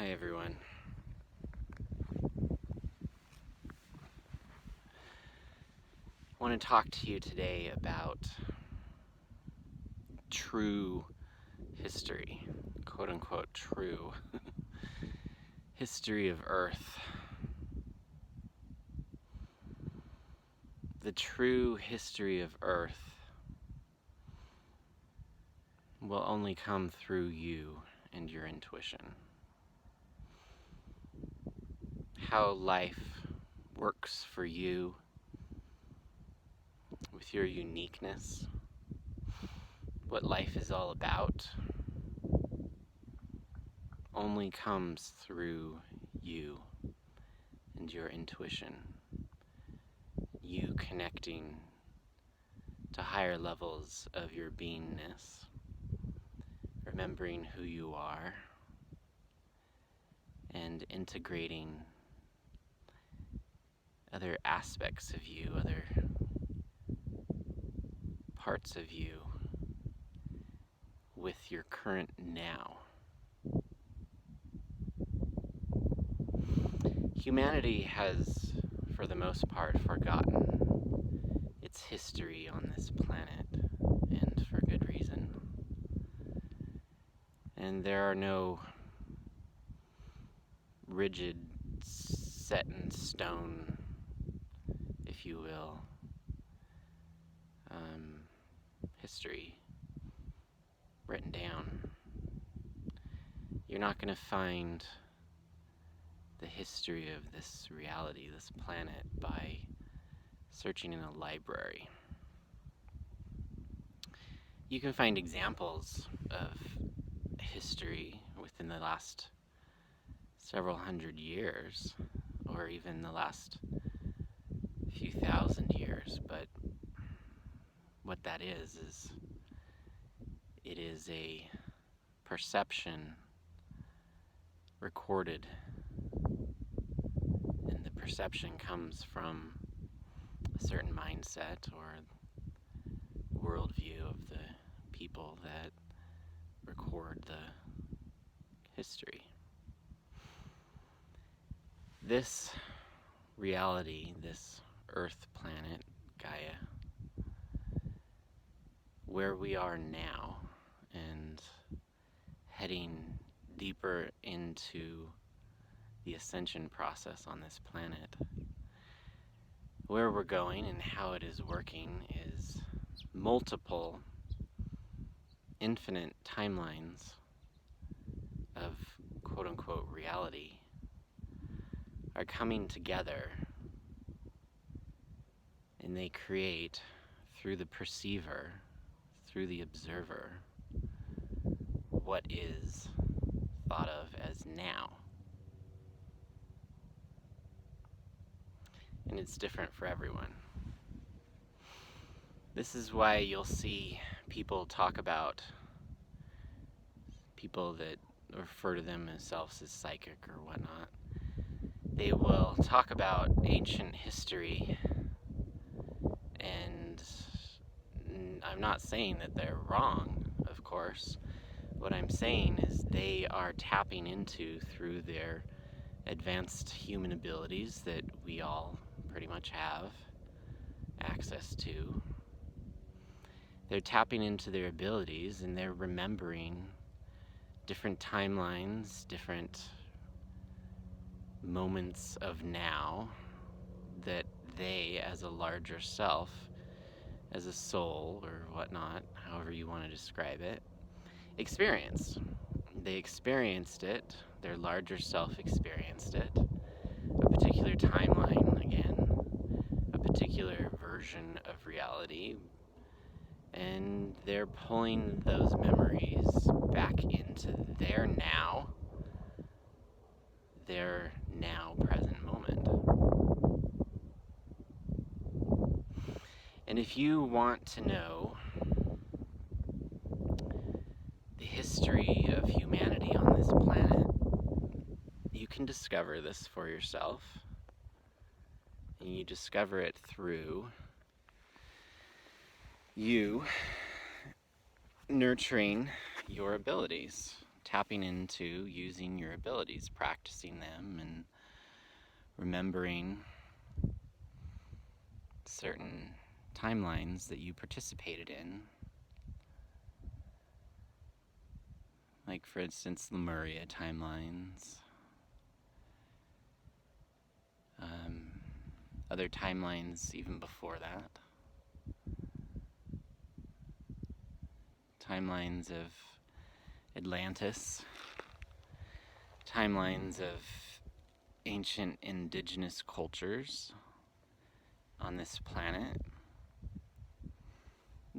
Hi everyone. I want to talk to you today about true history, quote unquote true history of Earth. The true history of Earth will only come through you and your intuition. How life works for you with your uniqueness, what life is all about, only comes through you and your intuition. You connecting to higher levels of your beingness, remembering who you are, and integrating other aspects of you, other parts of you with your current now. Humanity has, for the most part, forgotten its history on this planet, and for good reason. And there are no rigid, set in stone, if you will, history written down. You're not going to find the history of this reality, this planet, by searching in a library. You can find examples of history within the last several hundred years, or even the last few thousand years, but what that is it is a perception recorded, and the perception comes from a certain mindset or worldview of the people that record the history. This reality, this Earth planet, Gaia, where we are now and heading deeper into the ascension process on this planet, where we're going and how it is working is multiple infinite timelines of quote-unquote reality are coming together, and they create, through the perceiver, through the observer, what is thought of as now. And it's different for everyone. This is why you'll see people talk about people that refer to themselves as psychic or whatnot. They will talk about ancient history, and I'm not saying that they're wrong, of course. What I'm saying is they are tapping into, through their advanced human abilities that we all pretty much have access to, they're tapping into their abilities and they're remembering different timelines, different moments of now that they, as a larger self, as a soul or whatnot, however you want to describe it, experienced. They experienced it, their larger self experienced it, a particular timeline, again, a particular version of reality, and they're pulling those memories back into their now present moment. And if you want to know the history of humanity on this planet, you can discover this for yourself. And you discover it through you nurturing your abilities tapping into using your abilities, practicing them, and remembering certain timelines that you participated in. Like, for instance, Lemuria timelines. Other timelines even before that. Timelines of Atlantis. Timelines of ancient indigenous cultures on this planet.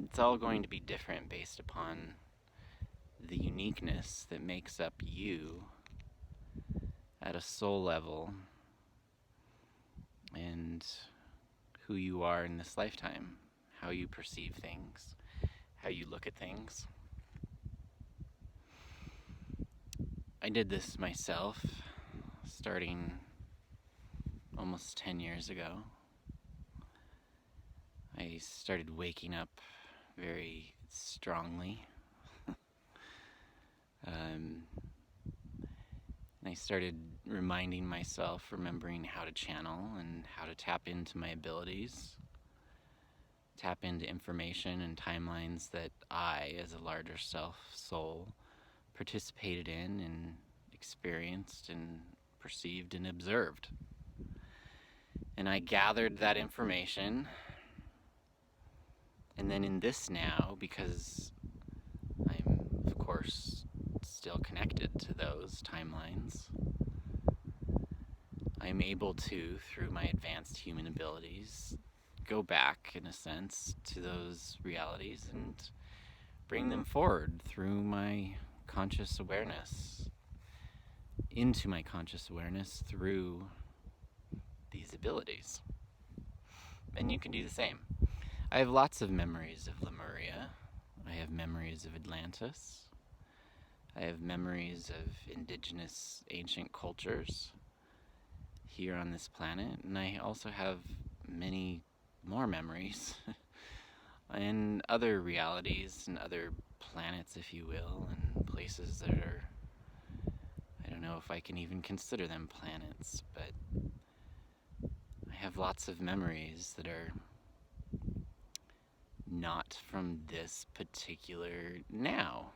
It's all going to be different based upon the uniqueness that makes up you at a soul level and who you are in this lifetime, how you perceive things, how you look at things. I did this myself starting almost 10 years ago. I started waking up very strongly. And I started reminding myself, remembering how to channel and how to tap into my abilities, tap into information and timelines that I, as a larger self, soul, participated in and experienced and perceived and observed. And I gathered that information, and then in this now, because I'm, of course, still connected to those timelines, I'm able to, through my advanced human abilities, go back, in a sense, to those realities and bring them forward through my conscious awareness, into my conscious awareness through these abilities. And you can do the same. I have lots of memories of Lemuria. I have memories of Atlantis. I have memories of indigenous ancient cultures here on this planet, and I also have many more memories in other realities and other planets, if you will, and places that are, I don't know if I can even consider them planets, but I have lots of memories that are not from this particular now,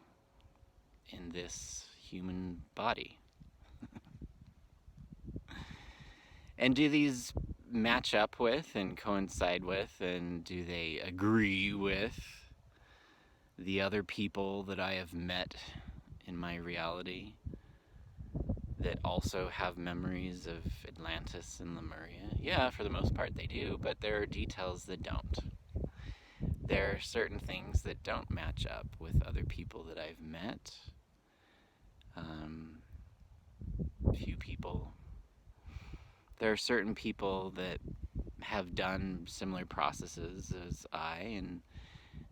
in this human body. And do these match up with and coincide with, and do they agree with the other people that I have met in my reality that also have memories of Atlantis and Lemuria? Yeah, for the most part they do, but there are details that don't. There are certain things that don't match up with other people that I've met. Few people. There are certain people that have done similar processes as I, and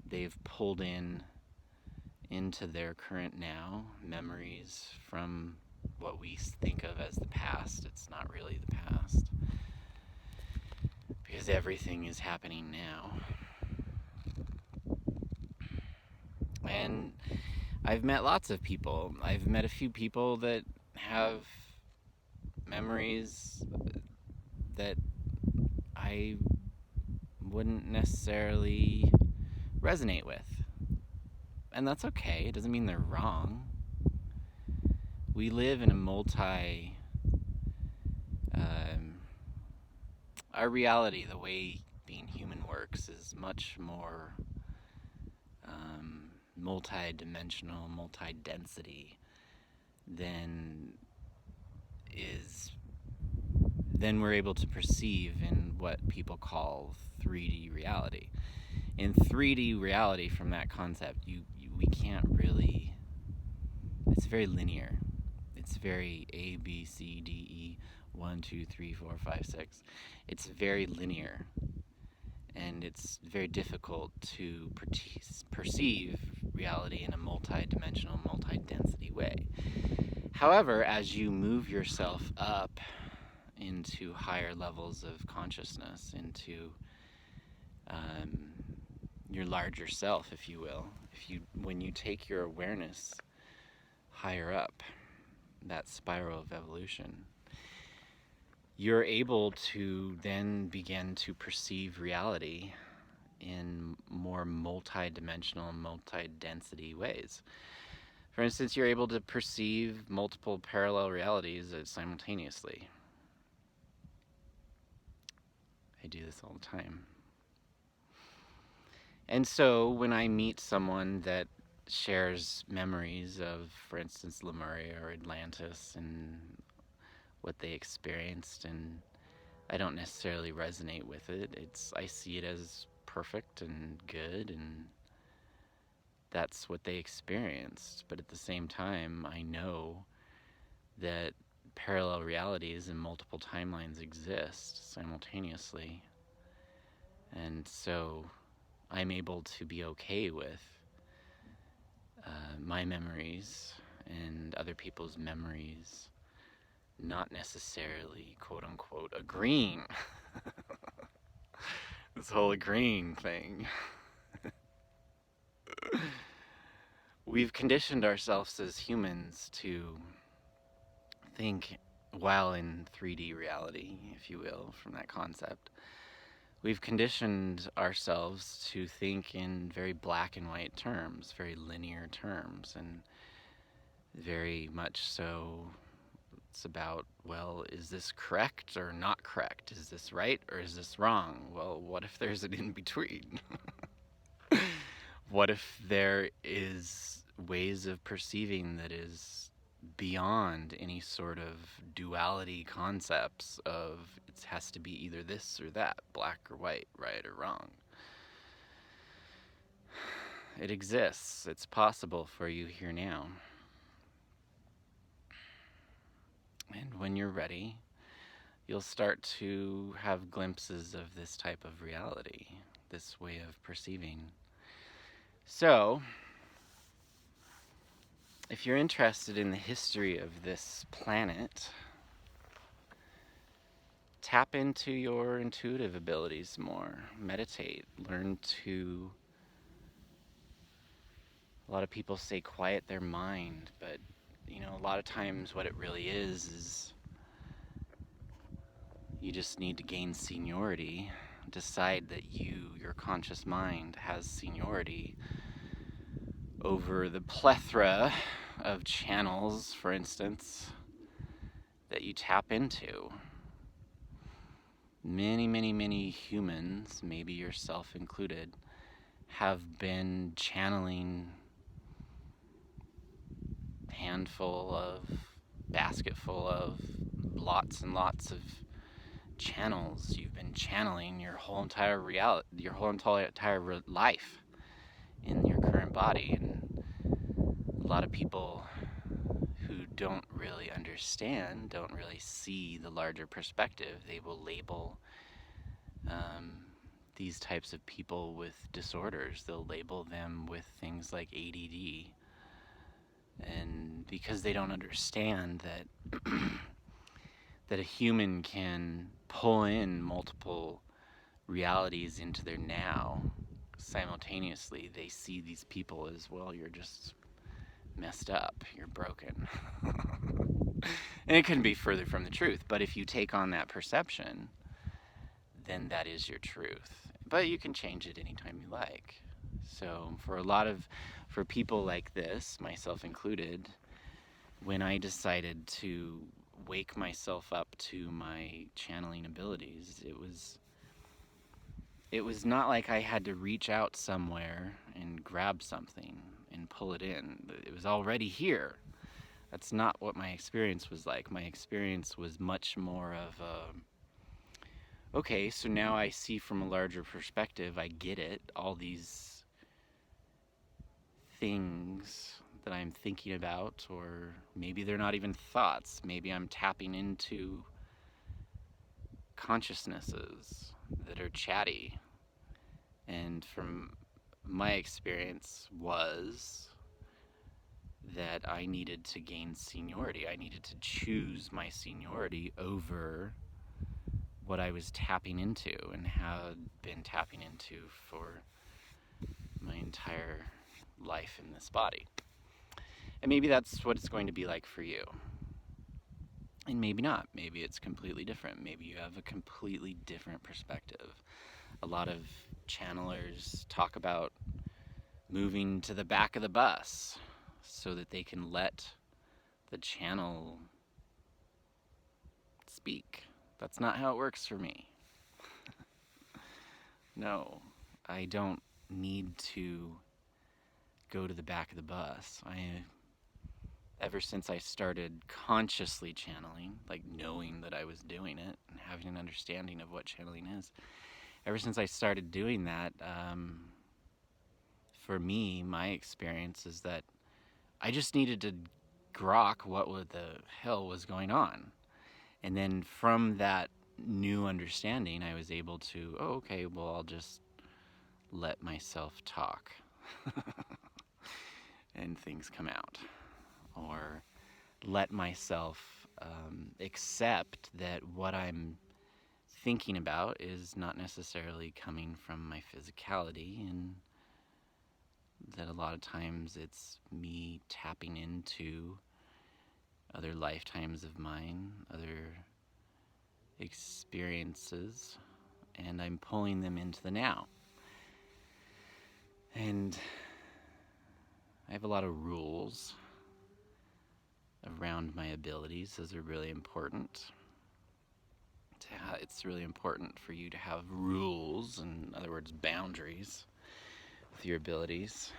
they've pulled into their current now memories from what we think of as the past. It's not really the past, because everything is happening now. And I've met lots of people. I've met a few people that have memories that I wouldn't necessarily resonate with. And that's okay. It doesn't mean they're wrong. We live in a our reality, the way being human works, is much more multi-dimensional, multi-density than we're able to perceive in what people call 3D reality. In 3D reality, from that concept, we can't really, it's very linear. It's very A, B, C, D, E, 1, 2, 3, 4, 5, 6. It's very linear. And it's very difficult to perceive reality in a multi-dimensional, multi-density way. However, as you move yourself up into higher levels of consciousness, into your larger self, if you will, when you take your awareness higher up, that spiral of evolution, you're able to then begin to perceive reality in more multi-dimensional, multi-density ways. For instance, you're able to perceive multiple parallel realities simultaneously. I do this all the time. And so when I meet someone that shares memories of, for instance, Lemuria or Atlantis and what they experienced, and I don't necessarily resonate with it, I see it as perfect and good, and that's what they experienced. But at the same time, I know that parallel realities and multiple timelines exist simultaneously. And so I'm able to be okay with my memories and other people's memories not necessarily, quote unquote, agreeing. This whole agreeing thing. We've conditioned ourselves as humans to think while in 3D reality, if you will, from that concept. We've conditioned ourselves to think in very black and white terms, very linear terms, and very much so it's about, well, is this correct or not correct? Is this right or is this wrong? Well, what if there's an in-between? What if there is ways of perceiving that is beyond any sort of duality concepts of it has to be either this or that, black or white, right or wrong? It exists. It's possible for you here now. And when you're ready, you'll start to have glimpses of this type of reality, this way of perceiving. So, if you're interested in the history of this planet, tap into your intuitive abilities more. Meditate. Learn to... A lot of people say quiet their mind, but, a lot of times what it really is you just need to gain seniority. Decide that your conscious mind, has seniority over the plethora of channels, for instance, that you tap into. Many, many, many humans, maybe yourself included, have been channeling basketful of, lots and lots of channels. You've been channeling your whole entire life in your current body. And a lot of people who don't really understand, don't really see the larger perspective, they will label these types of people with disorders. They'll label them with things like ADD. And because they don't understand that that a human can pull in multiple realities into their now simultaneously, they see these people as, well, you're just messed up, you're broken. And it couldn't be further from the truth, but if you take on that perception, then that is your truth. But you can change it anytime you like. So for people like this, myself included, when I decided to wake myself up to my channeling abilities, it was not like I had to reach out somewhere and grab something and pull it in. It was already here. That's not what my experience was like. My experience was much more of okay, so now I see from a larger perspective, I get it, all these things that I'm thinking about, or maybe they're not even thoughts. Maybe I'm tapping into consciousnesses that are chatty. And from my experience was that I needed to gain seniority. I needed to choose my seniority over what I was tapping into and had been tapping into for my entire life in this body. And maybe that's what it's going to be like for you. And maybe not. Maybe it's completely different. Maybe you have a completely different perspective. A lot of channelers talk about moving to the back of the bus so that they can let the channel speak. That's not how it works for me. No, I don't need to go to the back of the bus. Ever since I started consciously channeling, like knowing that I was doing it and having an understanding of what channeling is, ever since I started doing that, for me, my experience is that I just needed to grok what the hell was going on. And then from that new understanding, I was able to, oh, okay, well, I'll just let myself talk and things come out. Or let myself accept that what I'm thinking about is not necessarily coming from my physicality, and that a lot of times it's me tapping into other lifetimes of mine, other experiences, and I'm pulling them into the now. And I have a lot of rules around my abilities. Those are really important. It's really important for you to have rules, in other words, boundaries with your abilities.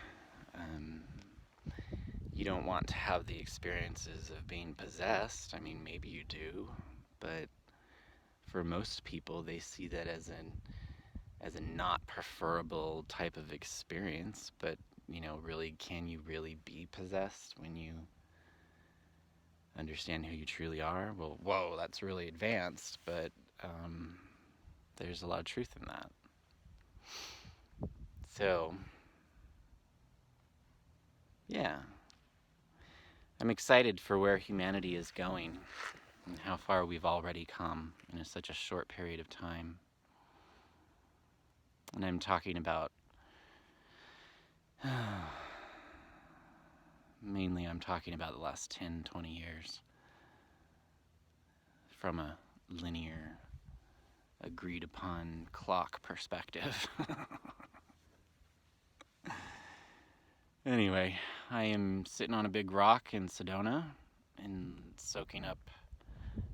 You don't want to have the experiences of being possessed. I mean, maybe you do, but for most people, they see that as a not preferable type of experience. But, really, can you really be possessed when you understand who you truly are? Well, whoa, that's really advanced, but there's a lot of truth in that. So, yeah. I'm excited for where humanity is going and how far we've already come in such a short period of time. And I'm talking about, mainly I'm talking about the last 10, 20 years from a linear, agreed upon clock perspective. Anyway, I am sitting on a big rock in Sedona and soaking up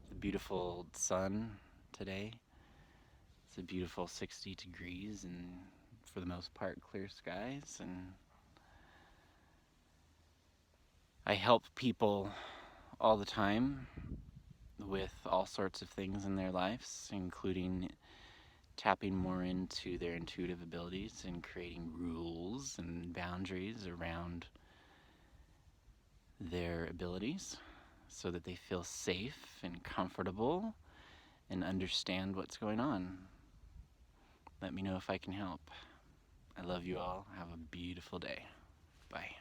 the beautiful sun today. It's a beautiful 60 degrees and for the most part clear skies, and I help people all the time with all sorts of things in their lives, including tapping more into their intuitive abilities and creating rules and boundaries around their abilities so that they feel safe and comfortable and understand what's going on. Let me know if I can help. I love you all. Have a beautiful day. Bye.